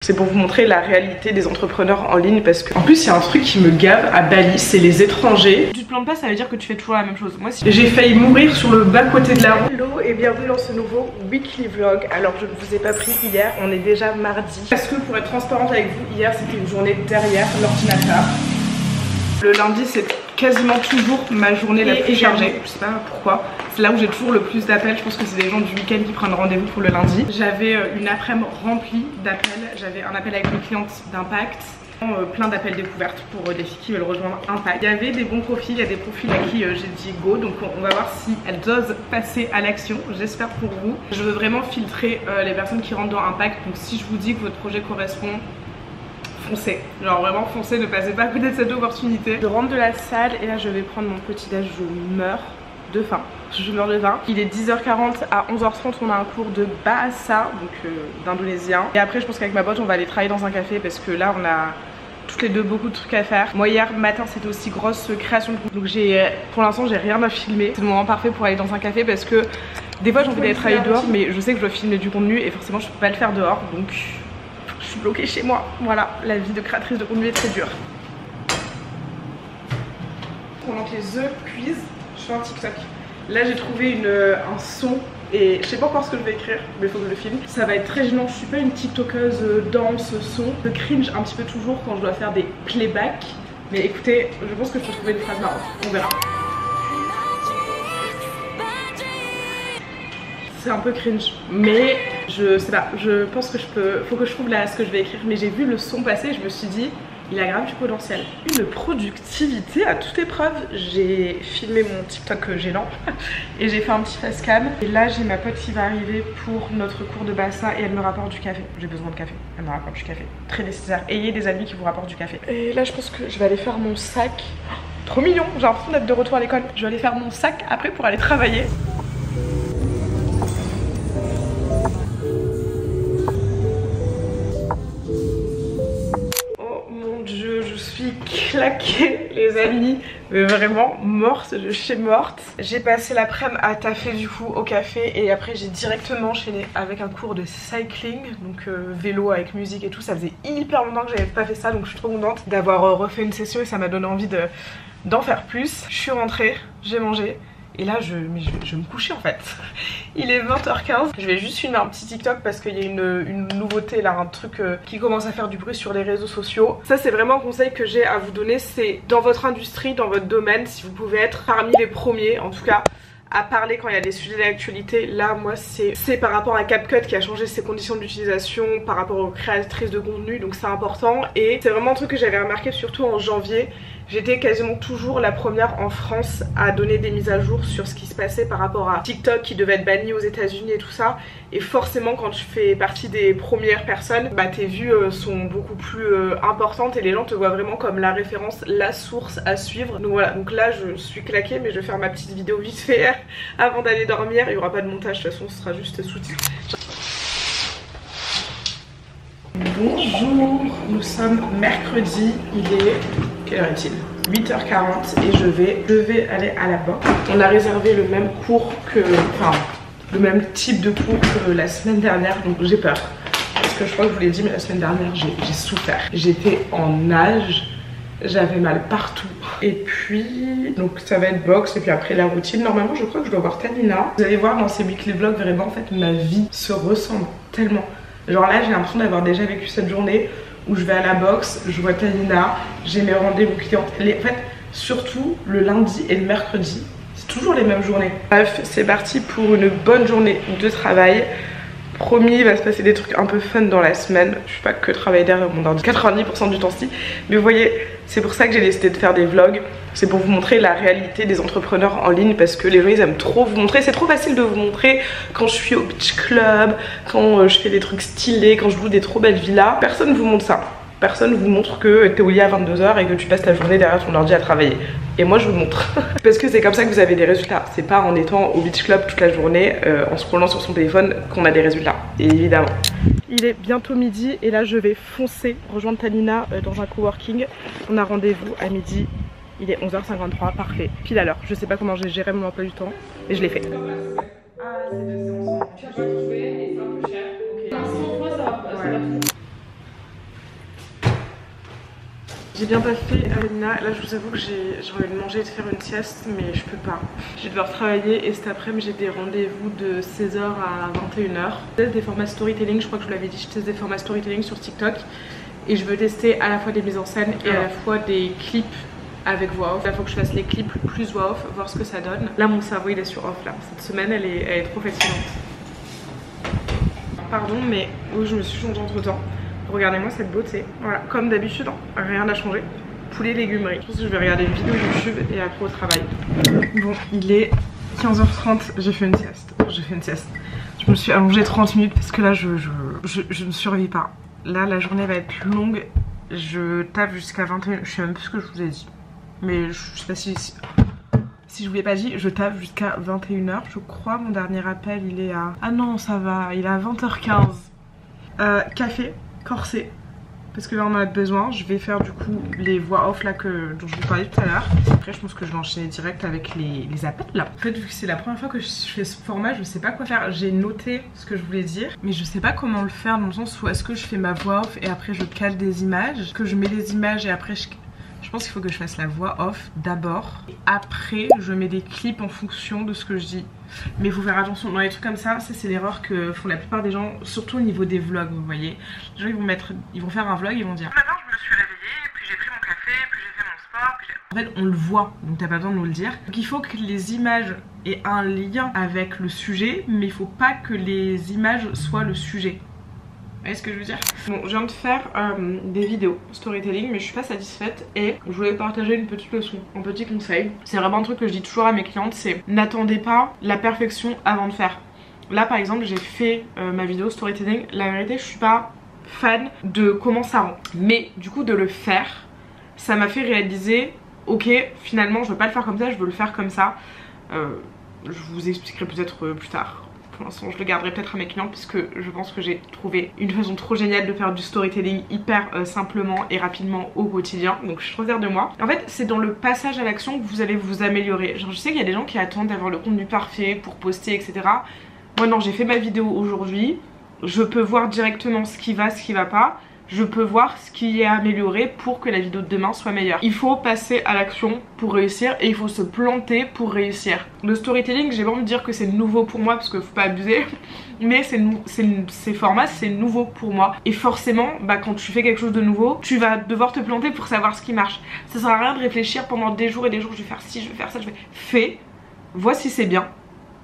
C'est pour vous montrer la réalité des entrepreneurs en ligne parce que en plus il y a un truc qui me gave à Bali, c'est les étrangers. Tu te plantes pas, ça veut dire que tu fais toujours la même chose. Moi si j'ai failli mourir sur le bas côté de la route. Hello et bienvenue dans ce nouveau weekly vlog. Alors je ne vous ai pas pris hier, on est déjà mardi. Parce que pour être transparente avec vous, hier c'était une journée derrière l'ordinateur. Le lundi c'est quasiment toujours ma journée la plus chargée, je sais pas pourquoi. C'est là où j'ai toujours le plus d'appels, je pense que c'est des gens du week-end qui prennent rendez-vous pour le lundi. J'avais une après-midi remplie d'appels, j'avais un appel avec une cliente d'Impact, plein d'appels découvertes pour des filles qui veulent rejoindre Impact. Il y avait des bons profils, il y a des profils à qui j'ai dit go, donc on va voir si elles osent passer à l'action, j'espère pour vous. Je veux vraiment filtrer les personnes qui rentrent dans Impact, donc si je vous dis que votre projet correspond, foncez, genre vraiment foncez, ne passez pas à côté de cette opportunité. Je rentre de la salle et là je vais prendre mon petit déj, je meurs de faim. Je meurs de faim. Il est 10h40, à 11h30 on a un cours de bahasa, donc d'indonésien. Et après je pense qu'avec ma pote on va aller travailler dans un café parce que là on a toutes les deux beaucoup de trucs à faire. Moi hier matin c'était aussi grosse création de contenu, donc pour l'instant j'ai rien à filmer. C'est le moment parfait pour aller dans un café parce que des fois j'ai envie d'aller travailler dehors mais je sais que je dois filmer du contenu et forcément je peux pas le faire dehors, donc je suis bloquée chez moi. Voilà, la vie de créatrice de contenu est très dure. Pendant que les œufs cuisent, je fais un TikTok. Là j'ai trouvé un son et je sais pas encore ce que je vais écrire, mais il faut que je le filme. Ça va être très gênant, je suis pas une tiktokeuse danse, son. Je cringe un petit peu toujours quand je dois faire des playbacks. Mais écoutez, je pense que je peux trouver une phrase marrante, on verra. C'est un peu cringe, mais je sais pas, je pense que faut que je trouve là ce que je vais écrire. Mais j'ai vu le son passer, je me suis dit, il a grave du potentiel. Une productivité à toute épreuve. J'ai filmé mon TikTok gênant et j'ai fait un petit facecam. Et là j'ai ma pote qui va arriver pour notre cours de bahasa et elle me rapporte du café. J'ai besoin de café, elle me rapporte du café. Très nécessaire, ayez des amis qui vous rapportent du café. Et là je pense que je vais aller faire mon sac. Trop mignon, j'ai l'impression d'être de retour à l'école. Je vais aller faire mon sac après pour aller travailler. Claquée les amis, mais vraiment morte de chez morte. J'ai passé l'après-midi à taffer du coup au café et après j'ai directement enchaîné avec un cours de cycling, donc vélo avec musique et tout. Ça faisait hyper longtemps que j'avais pas fait ça, donc je suis trop contente d'avoir refait une session et ça m'a donné envie d'en faire plus. Je suis rentrée, j'ai mangé. Et là je vais me coucher en fait. Il est 20h15. Je vais juste filmer un petit TikTok parce qu'il y a une nouveauté là, un truc qui commence à faire du bruit sur les réseaux sociaux. Ça c'est vraiment un conseil que j'ai à vous donner, c'est dans votre industrie, dans votre domaine, si vous pouvez être parmi les premiers en tout cas à parler quand il y a des sujets d'actualité. Là moi c'est par rapport à CapCut qui a changé ses conditions d'utilisation par rapport aux créatrices de contenu, donc c'est important. Et c'est vraiment un truc que j'avais remarqué surtout en janvier. J'étais quasiment toujours la première en France à donner des mises à jour sur ce qui se passait par rapport à TikTok qui devait être banni aux États-Unis et tout ça. Et forcément quand tu fais partie des premières personnes, bah tes vues sont beaucoup plus importantes et les gens te voient vraiment comme la référence, la source à suivre. Donc voilà, donc là je suis claquée mais je vais faire ma petite vidéo vite fait avant d'aller dormir. Il n'y aura pas de montage, de toute façon ce sera juste sous-titres. Bonjour, nous sommes mercredi, il est... quelle heure est-il? 8h40 et je vais aller à la banque. On a réservé le même cours que... enfin, le même type de cours que la semaine dernière, donc j'ai peur. Parce que je crois que je vous l'ai dit, mais la semaine dernière j'ai souffert. J'étais en nage, j'avais mal partout. Et puis, donc ça va être boxe et puis après la routine. Normalement je crois que je dois voir Tanina. Vous allez voir dans ces weekly vlogs, vraiment en fait ma vie se ressemble tellement. Genre là j'ai l'impression d'avoir déjà vécu cette journée où je vais à la boxe, je vois Tanina, j'ai mes rendez-vous clientes. En fait surtout le lundi et le mercredi, c'est toujours les mêmes journées. Bref, c'est parti pour une bonne journée de travail. Promis, il va se passer des trucs un peu fun dans la semaine. Je suis pas que travailler derrière mon ordi 90% du temps-ci. Mais vous voyez, c'est pour ça que j'ai décidé de faire des vlogs. C'est pour vous montrer la réalité des entrepreneurs en ligne parce que les gens ils aiment trop vous montrer. C'est trop facile de vous montrer quand je suis au beach club, quand je fais des trucs stylés, quand je loue des trop belles villas. Personne vous montre ça. Personne vous montre que t'es au lit à 22h et que tu passes ta journée derrière ton ordi à travailler. Et moi je vous montre. Parce que c'est comme ça que vous avez des résultats. C'est pas en étant au beach club toute la journée, en scrollant sur son téléphone qu'on a des résultats. Et évidemment. Il est bientôt midi et là je vais foncer rejoindre Tanina dans un coworking. On a rendez-vous à midi. Il est 11h53, parfait, pile à l'heure. Je sais pas comment j'ai géré mon emploi du temps, mais je l'ai fait. Ah, c'est 2 séances. Tu vas pas trouver et c'est un peu cher. Ok. 100 fois ça va. J'ai bien taffé Alina. Là je vous avoue que j'ai envie de manger et de faire une sieste, mais je peux pas. Je vais devoir travailler et cet après-midi j'ai des rendez-vous de 16h à 21h. Je teste des formats storytelling, je crois que je vous l'avais dit, je teste des formats storytelling sur TikTok. Et je veux tester à la fois des mises en scène et à la fois des clips avec voix off. Il faut que je fasse les clips plus voix off, voir ce que ça donne. Là mon cerveau il est sur off là. Cette semaine elle est trop fatigante. Pardon mais oui je me suis changée entre temps. Regardez-moi cette beauté. Voilà, comme d'habitude, rien n'a changé. Poulet légumerie. Je pense que je vais regarder une vidéo YouTube et après au travail. Bon, il est 15h30, j'ai fait une sieste. Je me suis allongée 30 minutes parce que là je ne survis pas. Là la journée va être longue. Je taffe jusqu'à 21h. Je sais même plus ce que je vous ai dit. Mais je sais pas si je vous l'ai pas dit, je taffe jusqu'à 21h. Je crois mon dernier appel il est à... Ah non ça va, il est à 20h15. Café corsé parce que là on en a besoin. Je vais faire du coup les voix off là dont je vous parlais tout à l'heure. Après je pense que je vais enchaîner direct avec les appels là. En fait vu que c'est la première fois que je fais ce format, je sais pas quoi faire. J'ai noté ce que je voulais dire mais je sais pas comment le faire, dans le sens où est-ce que je fais ma voix off et après je cale des images, que je mets des images et après je pense qu'il faut que je fasse la voix off d'abord et après je mets des clips en fonction de ce que je dis. Mais faut faire attention dans les trucs comme ça c'est l'erreur que font la plupart des gens, surtout au niveau des vlogs, vous voyez. Les gens ils vont faire un vlog, ils vont dire maintenant je me suis réveillée, puis j'ai pris mon café, puis j'ai fait mon sport, puis en fait on le voit, donc t'as pas besoin de nous le dire. Donc il faut que les images aient un lien avec le sujet, mais il faut pas que les images soient le sujet. Vous voyez ce que je veux dire? Bon, je viens de faire des vidéos storytelling mais je suis pas satisfaite et je voulais partager une petite leçon, un petit conseil. C'est vraiment un truc que je dis toujours à mes clientes, c'est n'attendez pas la perfection avant de faire. Là par exemple j'ai fait ma vidéo storytelling, la vérité je suis pas fan de comment ça rend. Mais du coup de le faire, ça m'a fait réaliser, ok finalement je veux pas le faire comme ça, je veux le faire comme ça. Je vous expliquerai peut-être plus tard. Pour l'instant je le garderai peut-être à mes clients puisque je pense que j'ai trouvé une façon trop géniale de faire du storytelling hyper simplement et rapidement au quotidien. Donc je suis trop fière de moi. En fait c'est dans le passage à l'action que vous allez vous améliorer. Genre je sais qu'il y a des gens qui attendent d'avoir le contenu parfait pour poster etc. Moi non, j'ai fait ma vidéo aujourd'hui. Je peux voir directement ce qui va, ce qui va pas. Je peux voir ce qui est amélioré pour que la vidéo de demain soit meilleure. Il faut passer à l'action pour réussir et il faut se planter pour réussir. Le storytelling, j'ai pas envie de dire que c'est nouveau pour moi parce que faut pas abuser, mais ces formats c'est nouveau pour moi. Et forcément, bah, quand tu fais quelque chose de nouveau, tu vas devoir te planter pour savoir ce qui marche. Ça sert à rien de réfléchir pendant des jours et des jours, je vais faire ci, je vais faire ça, je vais... Fais, vois si c'est bien.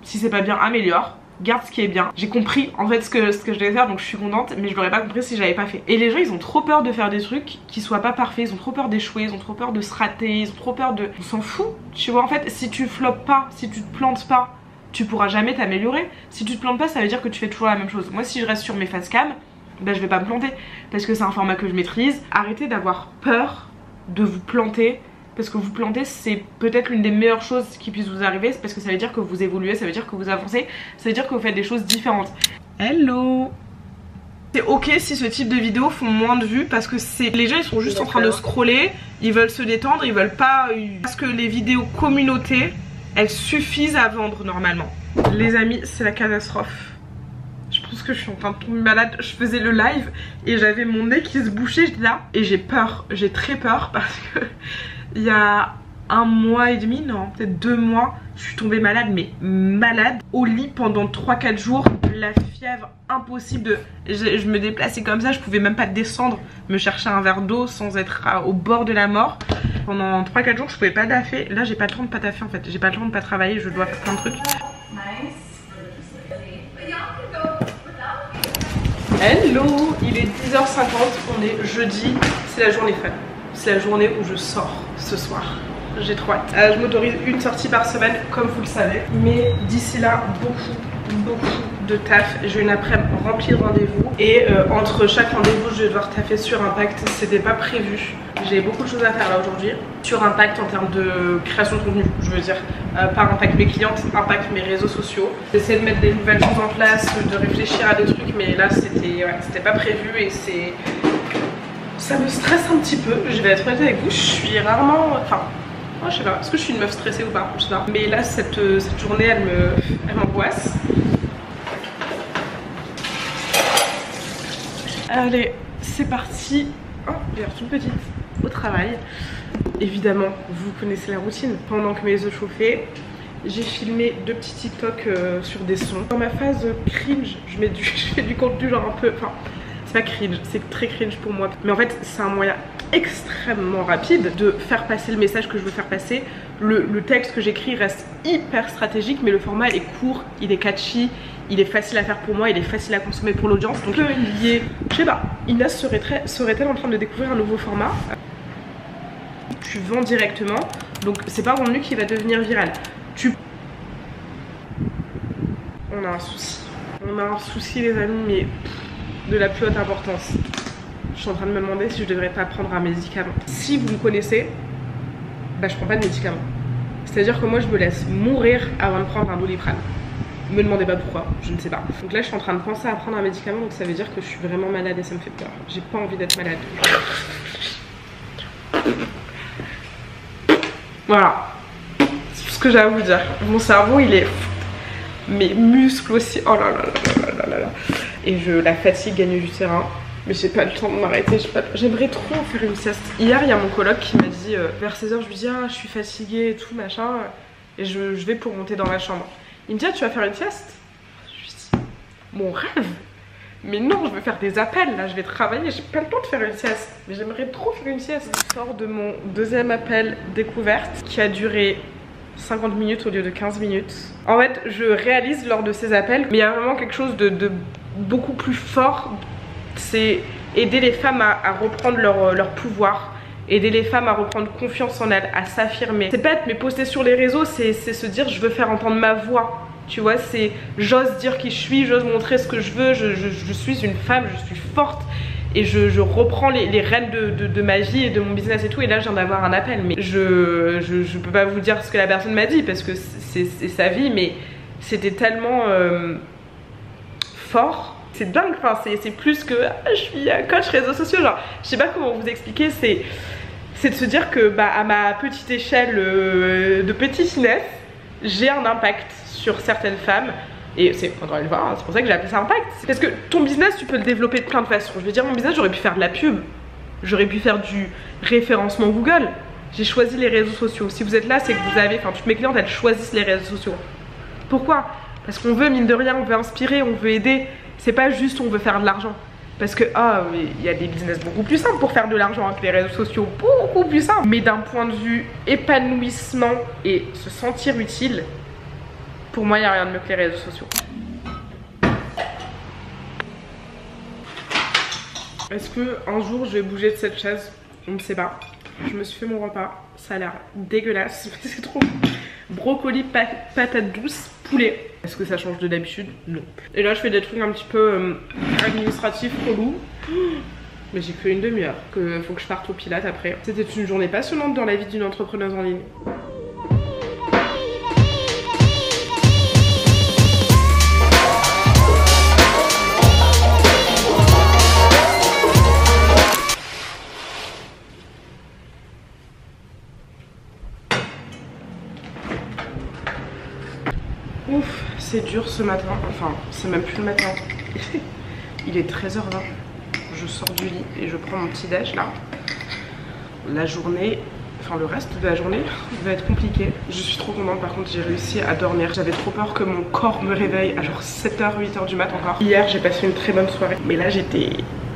Si c'est pas bien, améliore. Garde ce qui est bien. J'ai compris en fait ce que je devais faire, donc je suis contente, mais je l'aurais pas compris si j'avais pas fait. Et les gens ils ont trop peur de faire des trucs qui soient pas parfaits, ils ont trop peur d'échouer, ils ont trop peur de se rater, ils ont trop peur de... On s'en fout, tu vois. En fait si tu floppes pas, si tu te plantes pas, tu pourras jamais t'améliorer. Si tu te plantes pas, ça veut dire que tu fais toujours la même chose. Moi si je reste sur mes face cam, bah je vais pas me planter parce que c'est un format que je maîtrise. Arrêtez d'avoir peur de vous planter. Parce que vous planter c'est peut-être l'une des meilleures choses qui puisse vous arriver. C'est parce que ça veut dire que vous évoluez, ça veut dire que vous avancez, ça veut dire que vous faites des choses différentes. Hello. C'est ok si ce type de vidéos font moins de vues parce que les gens ils sont juste en train de scroller, ils veulent se détendre, ils veulent pas... Parce que les vidéos communauté, elles suffisent à vendre normalement. Les amis, c'est la catastrophe. Je pense que je suis en train de tomber malade. Je faisais le live et j'avais mon nez qui se bouchait là. Et j'ai peur, j'ai très peur parce que... Il y a 1 mois et demi, non, peut-être 2 mois, je suis tombée malade, mais malade, au lit pendant 3-4 jours, la fièvre impossible je me déplaçais comme ça, je pouvais même pas descendre, me chercher un verre d'eau sans être au bord de la mort. Pendant 3-4 jours, je pouvais pas taffer. Là, j'ai pas le temps de pas taffer en fait, j'ai pas le temps de pas travailler, je dois faire plein de trucs. Hello, il est 10h50, on est jeudi, c'est la journée fun. C'est la journée où je sors ce soir. J'ai trop hâte. Je m'autorise une sortie par semaine comme vous le savez. Mais d'ici là, beaucoup de taf. J'ai une après-midi remplie de rendez-vous. Et entre chaque rendez-vous, je vais devoir taffer sur Impact. C'était pas prévu. J'ai beaucoup de choses à faire là aujourd'hui. Sur Impact en termes de création de contenu. Je veux dire, pas Impact mes clientes, Impact mes réseaux sociaux. J'essaie de mettre des nouvelles choses en place, de réfléchir à des trucs. Mais là, c'était pas prévu et c'est... Ça me stresse un petit peu, je vais être honnête avec vous, je suis rarement... Enfin, oh, je sais pas, est-ce que je suis une meuf stressée ou pas, je sais pas. Mais là, cette journée, elle m'angoisse. Allez, c'est parti. Oh, j'ai l'air toute petite. au travail. Évidemment, vous connaissez la routine. Pendant que mes œufs chauffaient, j'ai filmé 2 petits TikTok sur des sons. Dans ma phase cringe, je fais du contenu genre un peu... Enfin, c'est pas cringe, c'est très cringe pour moi. Mais en fait, c'est un moyen extrêmement rapide de faire passer le message que je veux faire passer. Le texte que j'écris reste hyper stratégique, mais le format il est court, il est catchy, il est facile à faire pour moi, il est facile à consommer pour l'audience. Donc je sais pas, Inès serait-elle en train de découvrir un nouveau format? Tu vends directement, donc c'est pas un contenu qui va devenir viral. On a un souci. On a un souci les amis, mais de la plus haute importance. Je suis en train de me demander si je devrais pas prendre un médicament. Si vous me connaissez, bah je prends pas de médicament. C'est-à-dire que moi je me laisse mourir avant de prendre un Doliprane. Me demandez pas pourquoi, je ne sais pas. Donc là je suis en train de penser à prendre un médicament, donc ça veut dire que je suis vraiment malade et ça me fait peur. J'ai pas envie d'être malade. Voilà. C'est tout ce que j'ai à vous dire. Mon cerveau il est... Mes muscles aussi, oh là là là là là là. Et la fatigue gagne du terrain. Mais j'ai pas le temps de m'arrêter. J'aimerais trop faire une sieste. Hier, il y a mon coloc qui m'a dit, vers 16h, je lui dis, ah, je suis fatiguée et tout, machin. Et je vais pour monter dans ma chambre. Il me dit, ah, tu vas faire une sieste? Je lui dis, mon rêve? Mais non, je veux faire des appels, là, je vais travailler, j'ai pas le temps de faire une sieste. Mais j'aimerais trop faire une sieste. Je sors de mon 2e appel découverte qui a duré 50 minutes au lieu de 15 minutes. En fait, je réalise lors de ces appels, mais il y a vraiment quelque chose de beaucoup plus fort. C'est aider les femmes à reprendre leur pouvoir, aider les femmes à reprendre confiance en elles, à s'affirmer. C'est bête, mais poster sur les réseaux, c'est se dire je veux faire entendre ma voix. Tu vois, c'est j'ose dire qui je suis, j'ose montrer ce que je veux, je suis une femme, je suis forte. Et je reprends les rênes de ma vie et de mon business et tout. Et là, je viens d'avoir un appel. Mais je peux pas vous dire ce que la personne m'a dit parce que c'est sa vie. Mais c'était tellement fort. C'est dingue. Enfin, c'est plus que je suis coach réseaux sociaux. Genre, je sais pas comment vous expliquer. C'est de se dire que à ma petite échelle de petite Inès, j'ai un impact sur certaines femmes. Et c'est encore une fois, c'est pour ça que j'ai appelé ça impact. Parce que ton business, tu peux le développer de plein de façons. Je veux dire, mon business, j'aurais pu faire de la pub. J'aurais pu faire du référencement Google. J'ai choisi les réseaux sociaux. Si vous êtes là, c'est que vous avez... Enfin, toutes mes clientes, elles choisissent les réseaux sociaux. Pourquoi? Parce qu'on veut, mine de rien, on veut inspirer, on veut aider. C'est pas juste on veut faire de l'argent. Parce que, il y a des business beaucoup plus simples pour faire de l'argent avec les réseaux sociaux. Beaucoup plus simples. Mais d'un point de vue épanouissement et se sentir utile, pour moi, il n'y a rien de mieux que les réseaux sociaux. Est-ce que un jour je vais bouger de cette chaise? On ne sait pas. Je me suis fait mon repas. Ça a l'air dégueulasse, mais c'est trop bon. Brocoli, patate douce, poulet. Est-ce que ça change de d'habitude? Non. Et là, je fais des trucs un petit peu administratifs, relous. Mais j'ai que une demi-heure. Faut que je parte au Pilates après. C'était une journée passionnante dans la vie d'une entrepreneuse en ligne. Ouf, c'est dur ce matin, enfin c'est même plus le matin, il est 13h20, je sors du lit et je prends mon petit déj là. La journée, enfin le reste de la journée va être compliqué. Je suis trop contente, par contre j'ai réussi à dormir. J'avais trop peur que mon corps me réveille à genre 7h, 8h du mat encore. Hier j'ai passé une très bonne soirée, mais là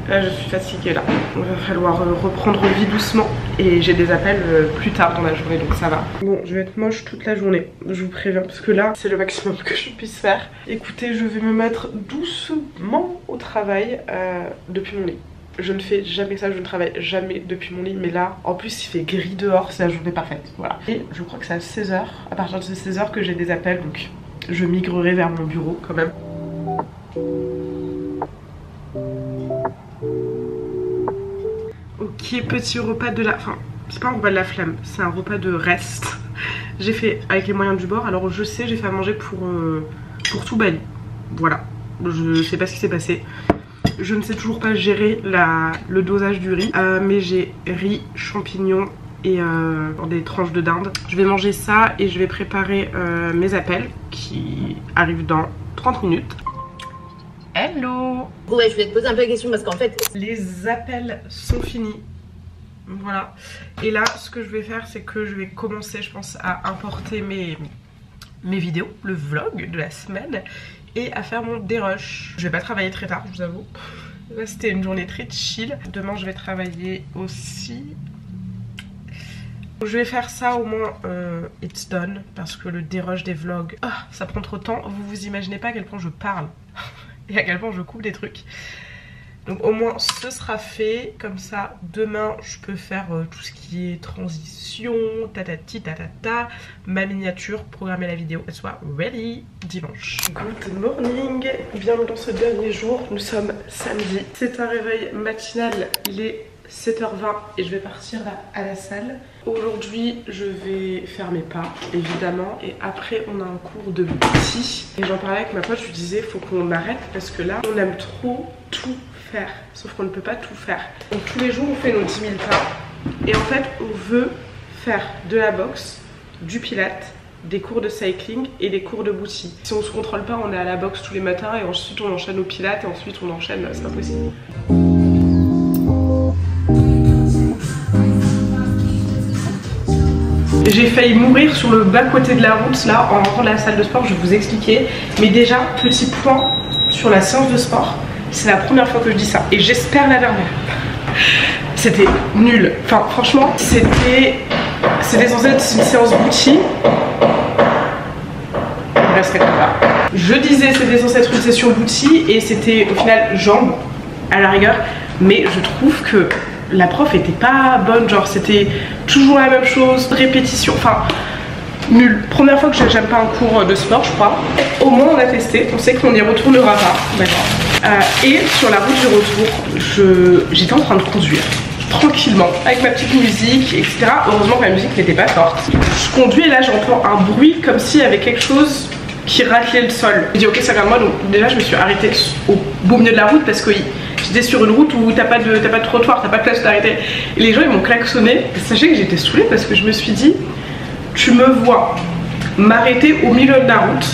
là je suis fatiguée là. Il va falloir reprendre vie doucement et j'ai des appels plus tard dans la journée, donc ça va. Bon, je vais être moche toute la journée, je vous préviens, parce que là c'est le maximum que je puisse faire. Écoutez, je vais me mettre doucement au travail depuis mon lit. Je ne fais jamais ça, je ne travaille jamais depuis mon lit, mais là en plus il fait gris dehors, c'est la journée parfaite, voilà. Et je crois que c'est à 16h, à partir de 16h que j'ai des appels, donc je migrerai vers mon bureau quand même. Ok, petit repas de la... Enfin, c'est pas un repas de la flemme, c'est un repas de reste. J'ai fait avec les moyens du bord, alors je sais, j'ai fait à manger pour tout Bali. Voilà, je sais pas ce qui s'est passé. Je ne sais toujours pas gérer le dosage du riz, mais j'ai riz, champignons et des tranches de dinde. Je vais manger ça et je vais préparer mes appels qui arrivent dans 30 minutes. Hello! Ouais, je voulais te poser un peu la question parce qu'en fait... Les appels sont finis. Voilà. Et là ce que je vais faire c'est que je vais commencer je pense à importer mes vidéos, le vlog de la semaine et à faire mon dérush. Je vais pas travailler très tard je vous avoue. Là c'était une journée très chill. Demain je vais travailler aussi. Je vais faire ça au moins it's done parce que le dérush des vlogs ça prend trop de temps. Vous imaginez pas à quel point je parle et à quel point je coupe des trucs. Donc au moins ce sera fait. Comme ça demain je peux faire tout ce qui est transition, tatati tatata, ma miniature, programmer la vidéo, elle soit ready dimanche. Good morning, bienvenue dans ce dernier jour. Nous sommes samedi. C'est un réveil matinal, il est 7h20 et je vais partir là à la salle. Aujourd'hui je vais faire mes pas évidemment et après on a un cours de bouti. Et j'en parlais avec ma pote, je lui disais faut qu'on arrête parce que là on aime trop tout faire. Sauf qu'on ne peut pas tout faire. Donc tous les jours on fait nos 10 000 pas et en fait on veut faire de la boxe, du pilate, des cours de cycling et des cours de bouti. Si on se contrôle pas on est à la boxe tous les matins et ensuite on enchaîne au pilate et ensuite on enchaîne, c'est pas possible. J'ai failli mourir sur le bas côté de la route là en rentrant de la salle de sport, je vais vous expliquer. Mais déjà, petit point sur la séance de sport, c'est la première fois que je dis ça et j'espère la dernière. C'était nul. Enfin franchement, c'était censé être une séance bouti. Je resterai comme ça. Je disais c'était censé être une session bouti et c'était au final jambes à la rigueur. Mais je trouve que la prof était pas bonne, genre c'était toujours la même chose, répétition, enfin nul. Première fois que j'aime pas un cours de sport je crois. Au moins on a testé, on sait qu'on n'y retournera pas, d'accord. Et sur la route du retour, j'étais en train de conduire tranquillement avec ma petite musique etc. Heureusement que la musique n'était pas forte. Je conduis et là j'entends un bruit comme s'il y avait quelque chose qui raclait le sol. J'ai dit ok ça vient de moi, donc déjà je me suis arrêtée au beau milieu de la route parce que j'étais sur une route où t'as pas de trottoir, t'as pas de place où t'arrêter. Et les gens ils m'ont klaxonné. Sachez que j'étais saoulée parce que je me suis dit, tu me vois m'arrêter au milieu de la route,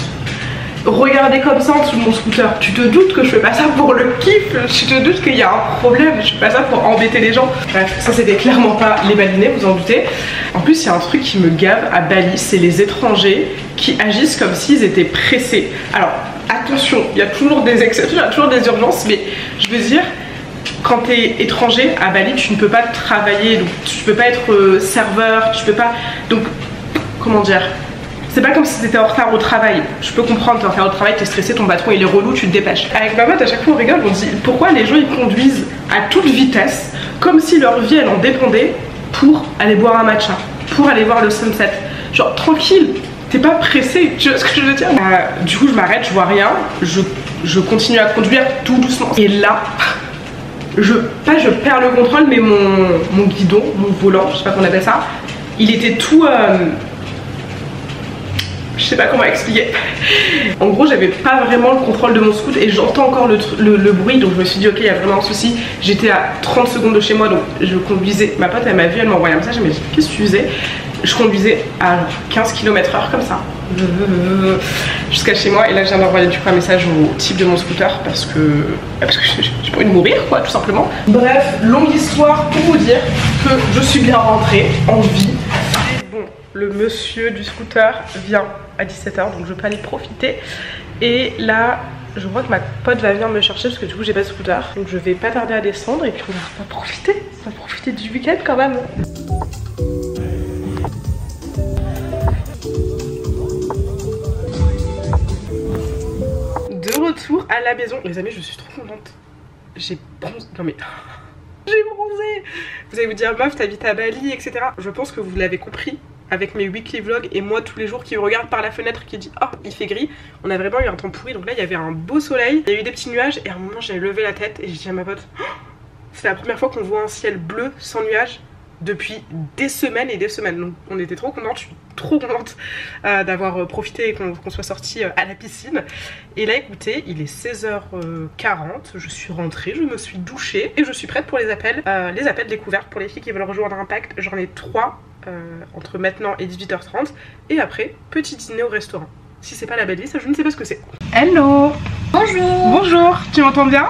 regarder comme ça en dessous de mon scooter. Tu te doutes que je fais pas ça pour le kiff, tu te doutes qu'il y a un problème, je fais pas ça pour embêter les gens. Bref, ça c'était clairement pas les balinés, vous en doutez. En plus il y a un truc qui me gave à Bali, c'est les étrangers qui agissent comme s'ils étaient pressés. Alors attention, il y a toujours des exceptions, il y a toujours des urgences, mais je veux dire, quand tu es étranger à Bali, tu ne peux pas travailler, donc tu peux pas être serveur, tu peux pas. Donc, comment dire, c'est pas comme si tu étais en retard au travail. Je peux comprendre, tu es en retard au travail, tu es stressé, ton patron il est relou, tu te dépêches. Avec ma pote, à chaque fois on rigole, on dit pourquoi les gens ils conduisent à toute vitesse, comme si leur vie elle en dépendait pour aller boire un matcha, pour aller voir le sunset. Genre, tranquille. T'es pas pressé, tu vois ce que je veux dire. Du coup je m'arrête, je vois rien, je continue à conduire tout doucement. Et là, je perds le contrôle, mais mon guidon, mon volant, je sais pas comment on appelle ça, il était tout... je sais pas comment expliquer. En gros j'avais pas vraiment le contrôle de mon scooter et j'entends encore le bruit, donc je me suis dit ok il y a vraiment un souci. J'étais à 30 secondes de chez moi donc je conduisais, ma pote elle m'a vu, elle m'a envoyé un message, elle m'a dit qu'est-ce que tu faisais. Je conduisais à 15 km/h comme ça jusqu'à chez moi et là je viens d'envoyer du coup un message au type de mon scooter parce que j'ai pas envie de mourir quoi tout simplement. Bref, longue histoire pour vous dire que je suis bien rentrée en vie. Bon, le monsieur du scooter vient à 17h donc je peux aller profiter et là je crois que ma pote va venir me chercher parce que du coup j'ai pas de scooter donc je vais pas tarder à descendre et puis on va profiter du week-end quand même. Retour à la maison, les amis, je suis trop contente. J'ai bronzé, non mais j'ai bronzé. Vous allez vous dire meuf t'habites à Bali etc. Je pense que vous l'avez compris avec mes weekly vlogs et moi tous les jours qui regarde par la fenêtre qui dit oh il fait gris. On a vraiment eu un temps pourri donc là il y avait un beau soleil, il y a eu des petits nuages et à un moment j'ai levé la tête et j'ai dit à ma pote oh, c'est la première fois qu'on voit un ciel bleu sans nuages depuis des semaines et des semaines. Donc on était trop contente, je suis trop contente d'avoir profité et qu'on soit sorti à la piscine. Et là écoutez, il est 16h40, je suis rentrée, je me suis douchée et je suis prête pour les appels découvertes pour les filles qui veulent rejoindre Impact. J'en ai 3 entre maintenant et 18h30 et après petit dîner au restaurant. Si c'est pas la belle liste, je ne sais pas ce que c'est. Hello. Bonjour. Bonjour, tu m'entends bien?